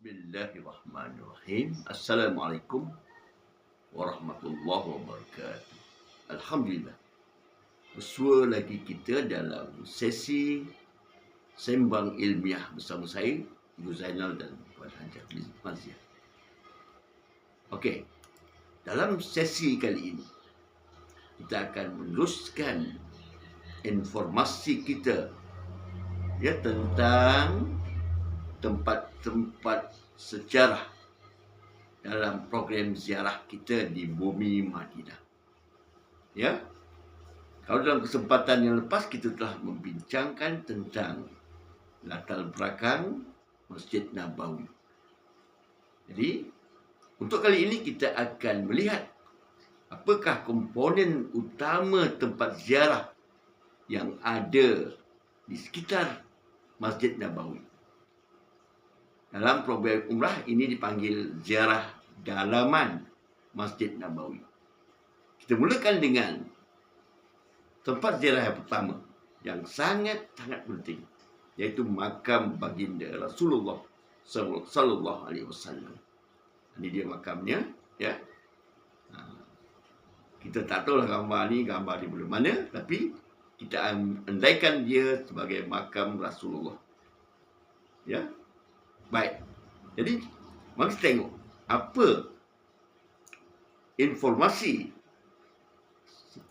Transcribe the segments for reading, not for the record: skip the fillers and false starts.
Bismillahirrahmanirrahim. Assalamualaikum warahmatullahi wabarakatuh. Alhamdulillah. Bersua lagi kita dalam sesi sembang ilmiah bersama saya, Ibu Zainal dan Puan Hajah Mazia. Okey. Dalam sesi kali ini kita akan meneruskan informasi kita tentang tempat-tempat sejarah dalam program ziarah kita di bumi Madinah. Ya. Kalau dalam kesempatan yang lepas kita telah membincangkan tentang latar belakang Masjid Nabawi. Jadi, untuk kali ini kita akan melihat apakah komponen utama tempat ziarah yang ada di sekitar Masjid Nabawi. Dalam program umrah ini dipanggil ziarah dalaman Masjid Nabawi. Kita mulakan dengan tempat ziarah yang pertama yang sangat-sangat penting, iaitu makam baginda Rasulullah sallallahu alaihi wasallam. Ini dia makamnya, ya. Kita tak tahulah gambar ni dari mana, tapi kita andaikan dia sebagai makam Rasulullah. Ya. Baik. Jadi, mari kita tengok apa informasi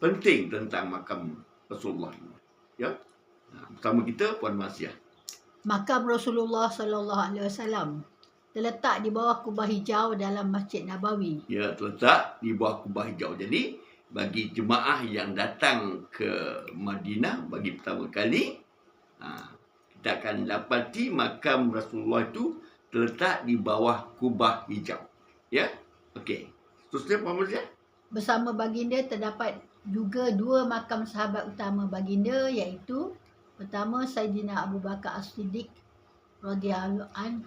penting tentang makam Rasulullah ini. Ya. Bersama kita Puan Mazia. Makam Rasulullah sallallahu alaihi wasallam terletak di bawah kubah hijau dalam Masjid Nabawi. Ya, terletak di bawah kubah hijau. Jadi, bagi jemaah yang datang ke Madinah bagi pertama kali, kita akan dapati makam Rasulullah itu terletak di bawah kubah hijau. Ya? Okey. Seterusnya, Puan Mazia. Bersama baginda terdapat juga dua makam sahabat utama baginda, iaitu pertama Sayyidina Abu Bakar As-Siddiq radhiyallahu an,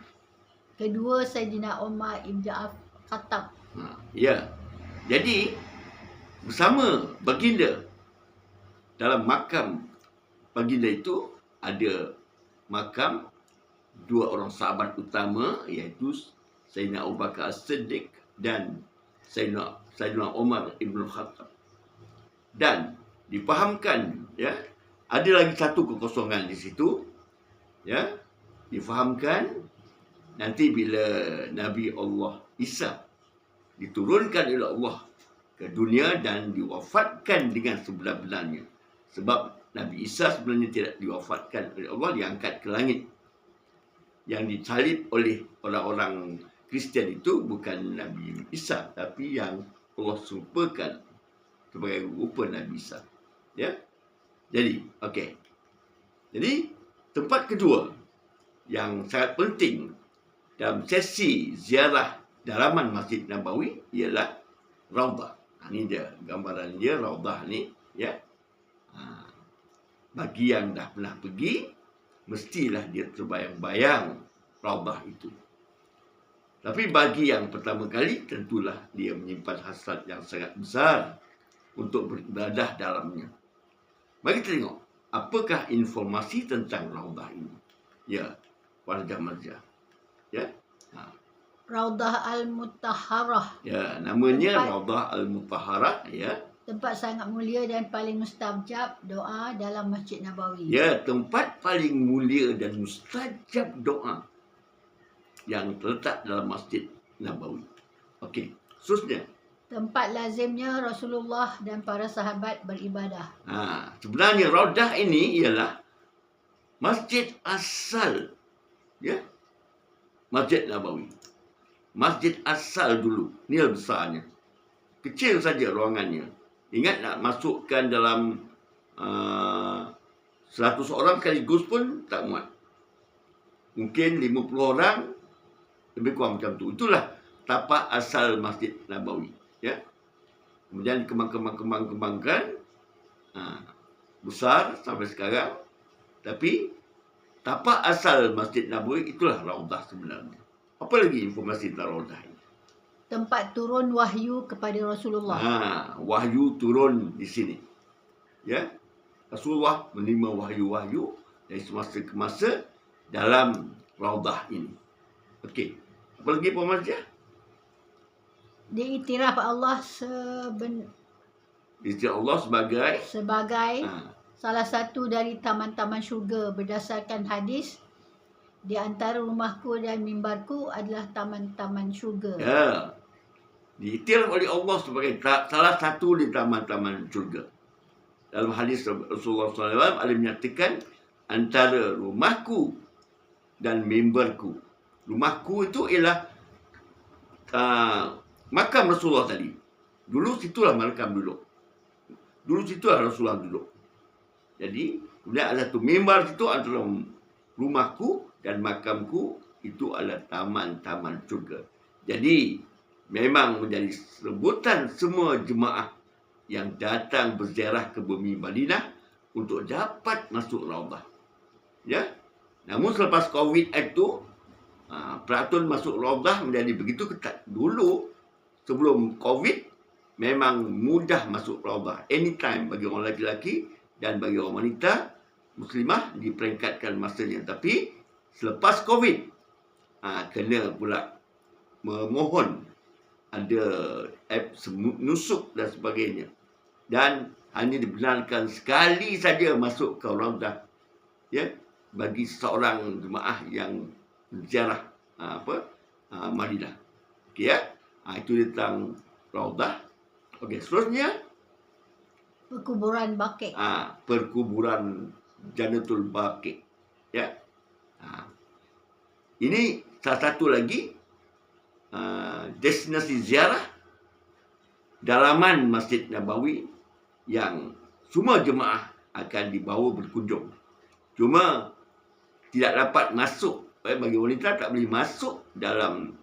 kedua Sayyidina Umar Ibn Khattab. Ya. Jadi, bersama baginda dalam makam baginda itu ada makam dua orang sahabat utama, iaitu Sayyidina Abu Bakar As-Siddiq dan Sayyidina Umar Ibn Khattab. Dan difahamkan, ya, ada lagi satu kekosongan di situ, ya, difahamkan nanti bila Nabi Allah Isa diturunkan oleh Allah ke dunia dan diwafatkan dengan sebenar-benarnya. Sebab Nabi Isa sebenarnya tidak diwafatkan oleh Allah, diangkat ke langit. Yang disalib oleh orang-orang Kristian itu bukan Nabi Isa, tapi yang Allah serupakan sebagai rupa Nabi Isa. Ya. Jadi, okey. Jadi, tempat kedua yang sangat penting dalam sesi ziarah dalaman Masjid Nabawi ialah Raudah. Ini dia gambaran dia, Raudah ni, ya. Bagi yang dah pernah pergi, mestilah dia terbayang-bayang Raudah itu. Tapi bagi yang pertama kali, tentulah dia menyimpan hasrat yang sangat besar untuk beribadah dalamnya. Mari kita tengok, apakah informasi tentang Raudah ini? Ya, Puan Hajah Mazia. Ya. Raudah Al-Mutahharah. Ya, namanya Raudah Al-Mutahharah, ya. Tempat sangat mulia dan paling mustajab doa dalam Masjid Nabawi. Ya, tempat paling mulia dan mustajab doa yang terletak dalam Masjid Nabawi. Okey, seterusnya. Tempat lazimnya Rasulullah dan para sahabat beribadah. Sebenarnya Raudah ini ialah masjid asal, ya, Masjid Nabawi. Masjid asal dulu. Ni besarnya. Kecil saja ruangannya. Ingat nak masukkan dalam 100 orang sekaligus pun tak muat. Mungkin 50 orang, lebih kurang macam tu. Itulah tapak asal Masjid Nabawi. Ya. Kemudian kembangkan, besar sampai sekarang. Tapi tapak asal Masjid Nabawi itulah Raudah sebenarnya. Apa lagi informasi tentang Raudah ini? Tempat turun wahyu kepada Rasulullah. Wahyu turun di sini. Ya. Rasulullah menerima wahyu-wahyu dari semasa ke masa dalam Raudah ini. Okey. Apa lagi Puan Mazia? Diiktiraf Allah Istilah Allah sebagai sebagai ha, salah satu dari taman-taman syurga berdasarkan hadis, di antara rumahku dan mimbarku adalah taman-taman syurga. ya, diiktiraf oleh Allah sebagai salah satu di taman-taman syurga. Dalam hadis Rasulullah SAW ada menyatakan antara rumahku dan mimbarku. Rumahku itu ialah makam Rasulullah tadi. Dulu situlah makam duduk. Dulu situlah Rasulullah duduk. Jadi, kemudian ada satu mimbar situ antara rumahku dan makamku, itu adalah taman-taman syurga. Jadi, memang menjadi sebutan semua jemaah yang datang berziarah ke bumi Madinah untuk dapat masuk Raudah. Ya. Namun selepas Covid itu, peraturan masuk Raudah menjadi begitu ketat. Dulu, sebelum Covid, memang mudah masuk Raudah. Anytime bagi orang lelaki dan bagi orang wanita muslimah diperingkatkan masanya. Tapi selepas Covid, kena pula memohon ada nusuk dan sebagainya. Dan hanya dibenarkan sekali saja masuk ke Raudah. Ya, bagi seorang jemaah yang ziarah Madinah. Okey ya. Itu tentang Raudah. Okey, seterusnya Perkuburan Baqi'. Perkuburan Jannatul Baqi'. Ya. Ini salah satu lagi destinasi ziarah dalaman Masjid Nabawi yang semua jemaah akan dibawa berkunjung. Cuma tidak dapat masuk, bagi wanita tak boleh masuk dalam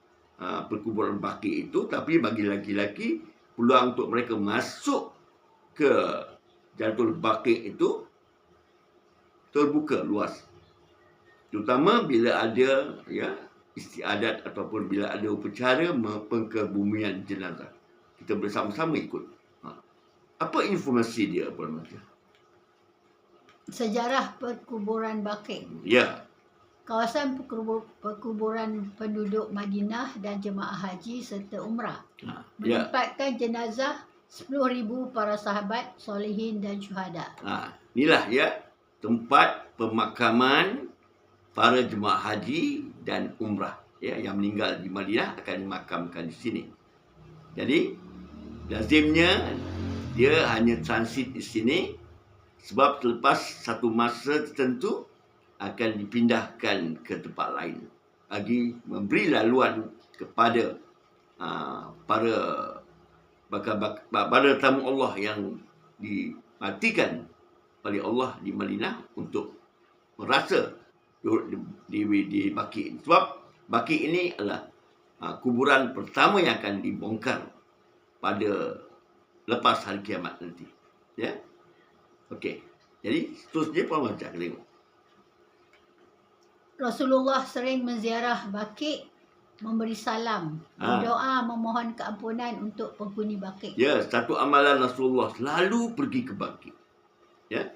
perkuburan Baqi' itu, tapi bagi laki-laki peluang untuk mereka masuk ke Jannatul Baqi' itu terbuka luas. Terutama bila ada istiadat ataupun bila ada upacara pengkebumian jenazah. Kita bersama-sama ikut. Apa informasi dia, Puan Mazia? Sejarah perkuburan Baqi'. Ya. Kawasan perkuburan penduduk Madinah dan jemaah haji serta umrah menempatkan jenazah 10,000 para sahabat, solehin dan syuhada. Inilah ya tempat pemakaman para jemaah haji dan umrah ya, yang meninggal di Madinah akan dimakamkan di sini. Jadi lazimnya dia hanya transit di sini sebab selepas satu masa tertentu akan dipindahkan ke tempat lain bagi memberi laluan kepada para tamu Allah yang dimatikan oleh Allah di Madinah untuk merasa di Baqi'. Sebab Baqi' ini adalah kuburan pertama yang akan dibongkar pada lepas hari kiamat nanti. Ya. Okey. Jadi seterusnya Puan Mazia tengok. Rasulullah sering menziarah Baqi', memberi salam, berdoa memohon keampunan untuk penghuni Baqi'. Ya, satu amalan Rasulullah selalu pergi ke Baqi'. Ya.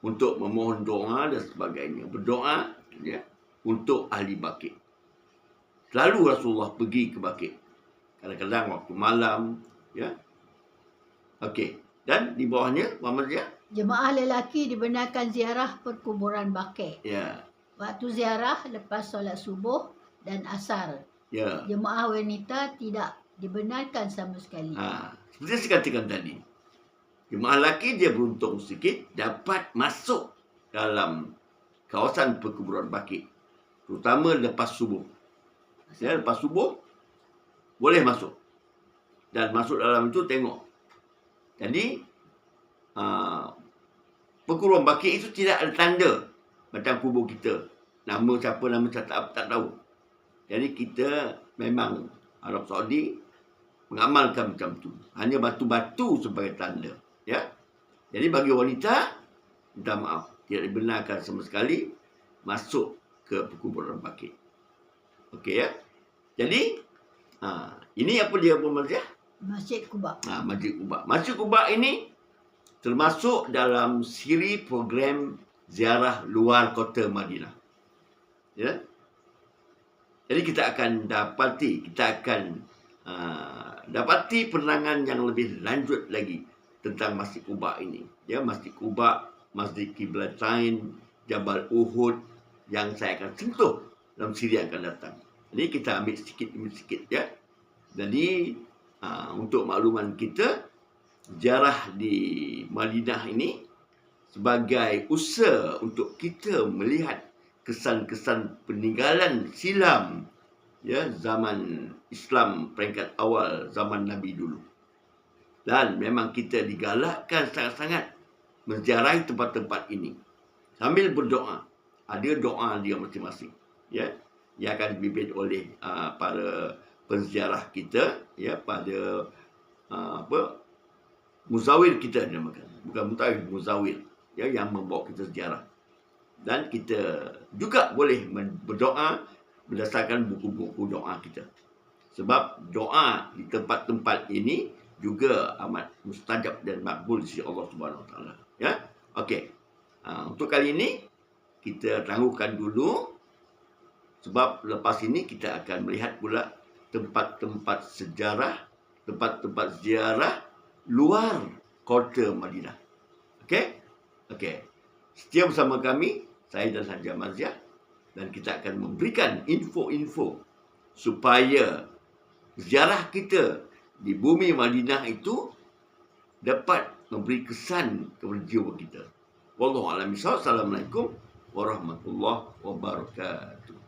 Untuk memohon doa dan sebagainya. Berdoa ya untuk ahli Baqi'. Selalu Rasulullah pergi ke Baqi'. Kadang-kadang waktu malam, ya. Okey. Dan di bawahnya, Puan Mazia? Jemaah lelaki dibenarkan ziarah perkuburan Baqi'. Ya. Waktu ziarah lepas solat subuh dan asar. Ya. Jemaah wanita tidak dibenarkan sama sekali. Seperti saya katakan tadi. Jemaah lelaki dia beruntung sikit dapat masuk dalam kawasan perkuburan Baqi'. Terutama lepas subuh. Ya, lepas subuh boleh masuk. Dan masuk dalam itu tengok. Jadi perkuburan Baqi' itu tidak ada tanda macam kubur kita. Nama siapa, nama siapa tak tahu. Jadi kita memang Arab Saudi mengamalkan macam tu. Hanya batu-batu sebagai tanda. Ya. Jadi bagi wanita, minta maaf, tidak dibenarkan sama sekali masuk ke perkuburan Baqi'. Okey ya. Jadi ini apa dia Puan Mazia? Masjid Quba. Masjid Quba. Masjid Quba ini termasuk dalam siri program ziarah luar kota Madinah. Ya. Jadi kita akan dapati penerangan yang lebih lanjut lagi tentang Masjid Quba ini. Ya, Masjid Quba, Masjid Qiblatain, Jabal Uhud yang saya akan sentuh dalam siri yang akan datang. Jadi kita ambil sikit demi sikit ya. Jadi untuk makluman kita, ziarah di Madinah ini sebagai usaha untuk kita melihat kesan-kesan peninggalan silam ya zaman Islam peringkat awal zaman Nabi dulu. Dan memang kita digalakkan sangat-sangat menziarahi tempat-tempat ini sambil berdoa. Ada doa dia masing-masing ya yang akan dipimpin oleh para penziarah kita ya, pada muzawir kita dinamakan. Bukan muzawir ya, yang membawa kita ziarah. Dan kita juga boleh berdoa berdasarkan buku-buku doa kita. Sebab doa di tempat-tempat ini juga amat mustajab dan makbul di sisi Allah Subhanahu Wa Taala. Ya, okey. Untuk kali ini kita tangguhkan dulu. Sebab lepas ini kita akan melihat pula tempat-tempat sejarah, tempat-tempat ziarah luar kota Madinah. Okey? Okey. Setia bersama kami, saya dan Haji Maziah, dan kita akan memberikan info-info supaya ziarah kita di bumi Madinah itu dapat memberi kesan kepada jiwa kita. Wallahu a'lam bishawab. Assalamualaikum warahmatullahi wabarakatuh.